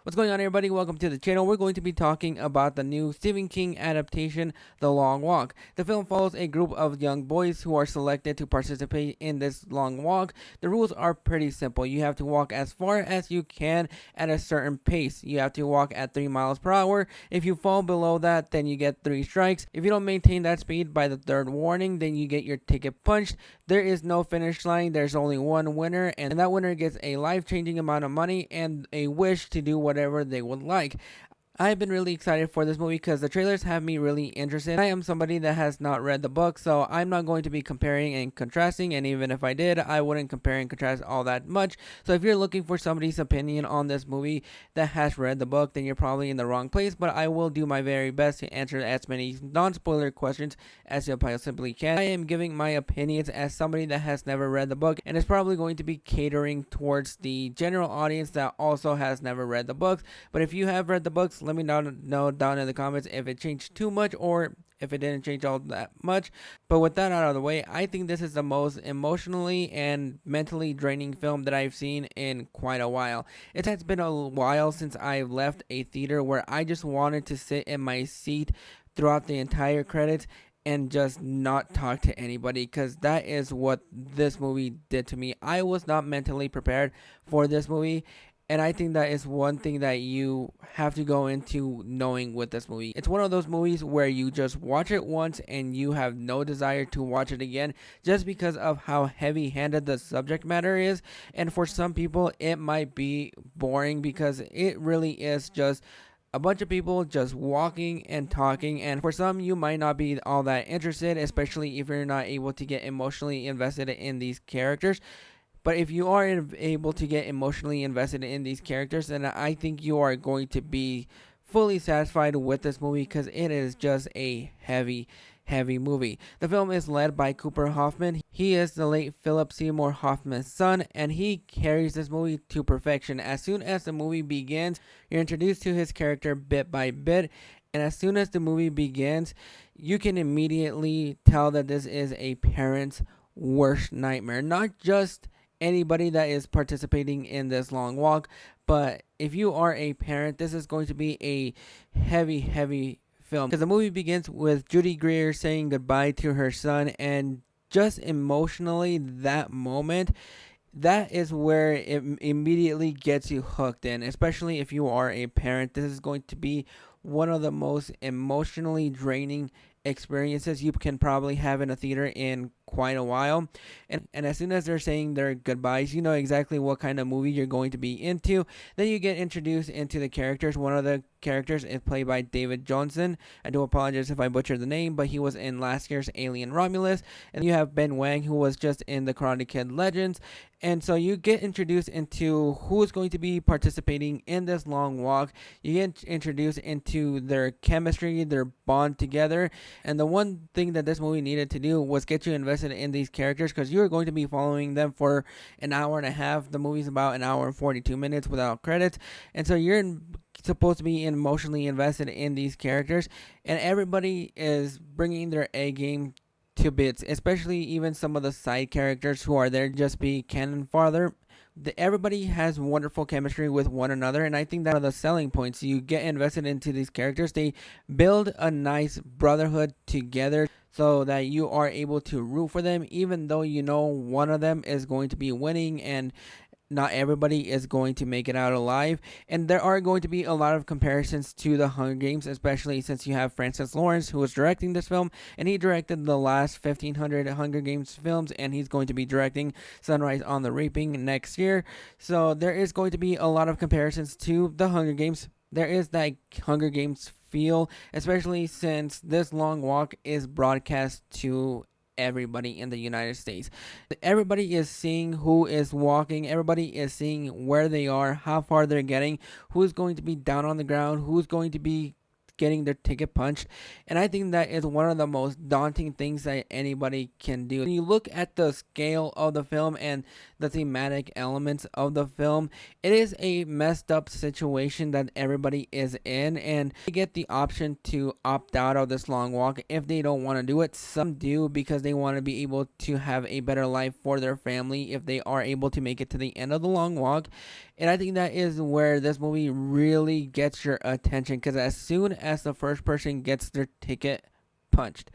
What's going on, everybody? Welcome to the channel. We're going to be talking about the new Stephen King adaptation, The Long Walk. The film follows a group of young boys who are selected to participate in this long walk. The rules are pretty simple. You have to walk as far as you can at a certain pace. You have to walk at 3 miles per hour. If you fall below that, then you get 3 strikes. If you don't maintain that speed by the third warning, then you get your ticket punched. There is no finish line. There's only one winner, and that winner gets a life-changing amount of money and a wish to do whatever they would like. I've been really excited for this movie because the trailers have me really interested. I am somebody that has not read the book, so I'm not going to be comparing and contrasting, and even if I did, I wouldn't compare and contrast all that much. So if you're looking for somebody's opinion on this movie that has read the book, then you're probably in the wrong place, but I will do my very best to answer as many non-spoiler questions as I possibly can. I am giving my opinions as somebody that has never read the book, and is probably going to be catering towards the general audience that also has never read the books. But if you have read the books, let me know down in the comments if it changed too much or if it didn't change all that much. But with that out of the way, I think this is the most emotionally and mentally draining film that I've seen in quite a while. It has been a while since I've left a theater where I just wanted to sit in my seat throughout the entire credits and just not talk to anybody, because that is what this movie did to me. I was not mentally prepared for this movie, and I think that is one thing that you have to go into knowing with this movie. It's one of those movies where you just watch it once and you have no desire to watch it again, just because of how heavy-handed the subject matter is. And for some people, it might be boring because it really is just a bunch of people just walking and talking, and for some you might not be all that interested, especially if you're not able to get emotionally invested in these characters. But if you are able to get emotionally invested in these characters, then I think you are going to be fully satisfied with this movie, because it is just a heavy movie. The film is led by Cooper Hoffman. He is the late Philip Seymour Hoffman's son, and he carries this movie to perfection. As soon as the movie begins, you're introduced to his character bit by bit, and as soon as the movie begins, you can immediately tell that this is a parent's worst nightmare. Not just anybody that is participating in this long walk, but if you are a parent, this is going to be a heavy film, because the movie begins with Judy Greer saying goodbye to her son, and just emotionally, that moment, that is where it immediately gets you hooked in, especially if you are a parent. This is going to be one of the most emotionally draining experiences you can probably have in a theater in quite a while. And as soon as they're saying their goodbyes, you know exactly what kind of movie you're going to be into. Then you get introduced into the characters. One of the characters is played by David Johnson. I do apologize if I butchered the name, but he was in last year's Alien Romulus. And you have Ben Wang, who was just in the Karate Kid Legends. And so you get introduced into who is going to be participating in this long walk. You get introduced into their chemistry, their bond together. And the one thing that this movie needed to do was get you invested in these characters, because you're going to be following them for an hour and a half. The movie's about an hour and 42 minutes without credits. And so you're supposed to be emotionally invested in these characters. And everybody is bringing their A game to bits, especially even some of the side characters who are there just be cannon fodder. Everybody has wonderful chemistry with one another, and I think that are the selling points. You get invested into these characters. They build a nice brotherhood together so that you are able to root for them, even though you know one of them is going to be winning and not everybody is going to make it out alive. And there are going to be a lot of comparisons to the Hunger Games, especially since you have Francis Lawrence, who was directing this film, and he directed the last 1500 Hunger Games films, and he's going to be directing Sunrise on the Reaping next year. So there is going to be a lot of comparisons to the Hunger Games. There is that Hunger Games feel, especially since this long walk is broadcast to everybody in the United States. Everybody is seeing who is walking. Everybody is seeing where they are, how far they're getting, who's going to be down on the ground, who's going to be getting their ticket punched. And I think that is one of the most daunting things that anybody can do. When you look at the scale of the film and the thematic elements of the film, it is a messed up situation that everybody is in, and they get the option to opt out of this long walk if they don't want to do it. Some do because they want to be able to have a better life for their family if they are able to make it to the end of the long walk. And I think that is where this movie really gets your attention, because as soon as the first person gets their ticket punched,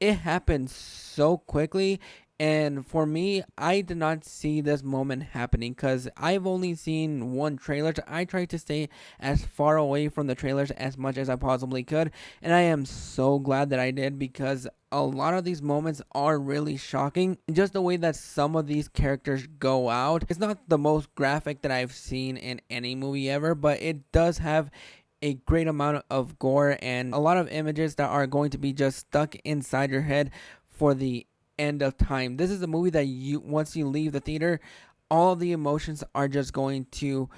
it happens so quickly. And for me, I did not see this moment happening because I've only seen one trailer. So I tried to stay as far away from the trailers as much as I possibly could. And I am so glad that I did, because a lot of these moments are really shocking. Just the way that some of these characters go out. It's not the most graphic that I've seen in any movie ever, but it does have a great amount of gore and a lot of images that are going to be just stuck inside your head for the end of time. This is a movie that once you leave the theater, all the emotions are just going to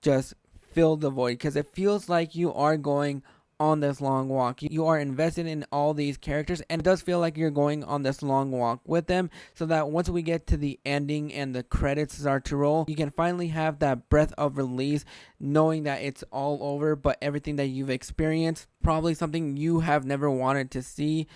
just fill the void, because it feels like you are going on this long walk. You are invested in all these characters, and it does feel like you're going on this long walk with them, so that once we get to the ending and the credits start to roll, you can finally have that breath of release, knowing that it's all over, but everything that you've experienced, probably something you have never wanted to see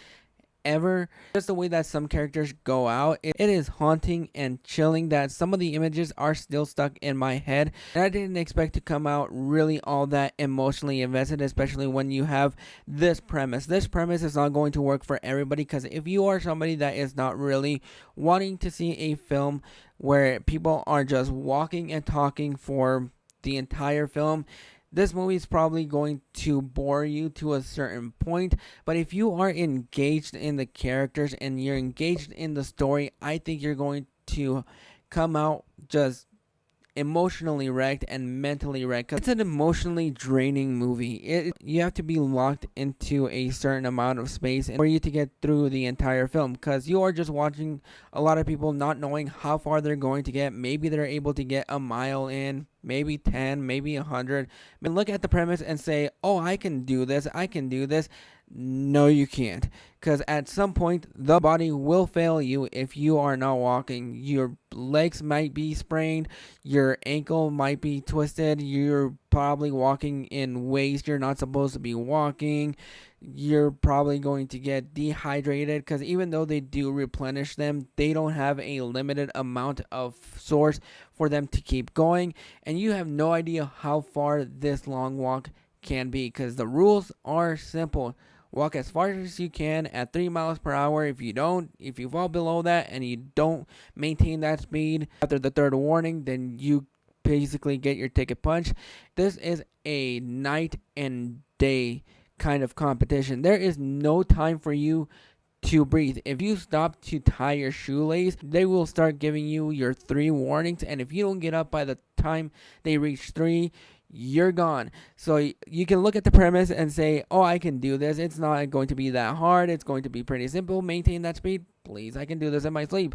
ever. Just the way that some characters go out, it is haunting and chilling that some of the images are still stuck in my head, and I didn't expect to come out really all that emotionally invested, especially when you have this premise. This premise is not going to work for everybody, because if you are somebody that is not really wanting to see a film where people are just walking and talking for the entire film, this movie is probably going to bore you to a certain point. But if you are engaged in the characters and you're engaged in the story, I think you're going to come out just emotionally wrecked and mentally wrecked. It's an emotionally draining movie. You have to be locked into a certain amount of space for you to get through the entire film, because you are just watching a lot of people not knowing how far they're going to get. Maybe they're able to get a mile in, maybe 10, maybe 100. And look at the premise and say, oh, I can do this, I can do this. No, you can't, because at some point the body will fail you if you are not walking. Your legs might be sprained, your ankle might be twisted, you're probably walking in ways you're not supposed to be walking. You're probably going to get dehydrated, because even though they do replenish them, they don't have a limited amount of source for them to keep going, and you have no idea how far this long walk can be, because the rules are simple. Walk as far as you can at 3 miles per hour. If you fall below that and you don't maintain that speed after the third warning, then you basically get your ticket punched. This is a night and day kind of competition. There is no time for you to breathe. If you stop to tie your shoelace, they will start giving you your 3 warnings, and if you don't get up by the time they reach 3, you're gone. So you can look at the premise and say, oh, I can do this. It's not going to be that hard. It's going to be pretty simple. Maintain that speed. Please, I can do this in my sleep.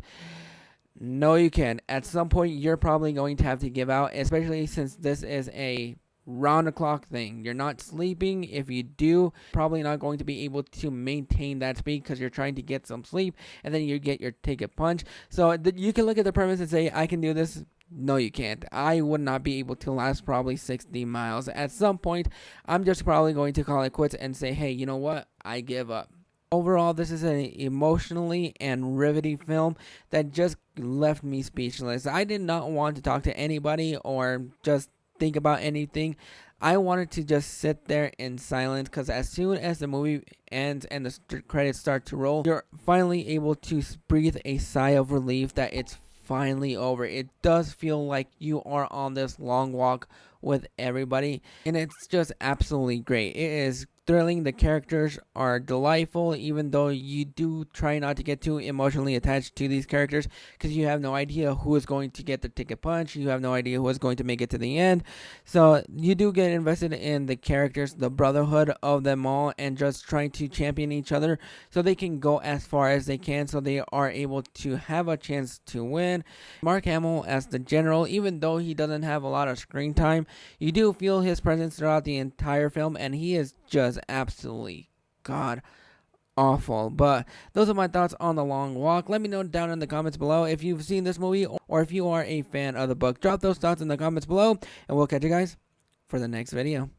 No, you can't. At some point, you're probably going to have to give out, especially since this is a round the clock thing. You're not sleeping. If you do, probably not going to be able to maintain that speed, because you're trying to get some sleep, and then you get your ticket punch. So you can look at the premise and say, I can do this. No, you can't. I would not be able to last probably 60 miles. At some point, I'm just probably going to call it quits and say, hey, you know what? I give up. Overall, this is an emotionally and riveting film that just left me speechless. I did not want to talk to anybody or just think about anything. I wanted to just sit there in silence, because as soon as the movie ends and the credits start to roll, you're finally able to breathe a sigh of relief that it's finally over. It does feel like you are on this long walk with everybody, and it's just absolutely great. It is thrilling. The characters are delightful, even though you do try not to get too emotionally attached to these characters, because you have no idea who is going to get the ticket punch. You have no idea who is going to make it to the end. So you do get invested in the characters, the brotherhood of them all, and just trying to champion each other so they can go as far as they can, so they are able to have a chance to win. Mark Hamill as the general, even though he doesn't have a lot of screen time, You do feel his presence throughout the entire film, and he is just absolutely god awful. But those are my thoughts on The Long Walk. Let me know down in the comments below if you've seen this movie or if you are a fan of the book. Drop those thoughts in the comments below, and we'll catch you guys for the next video.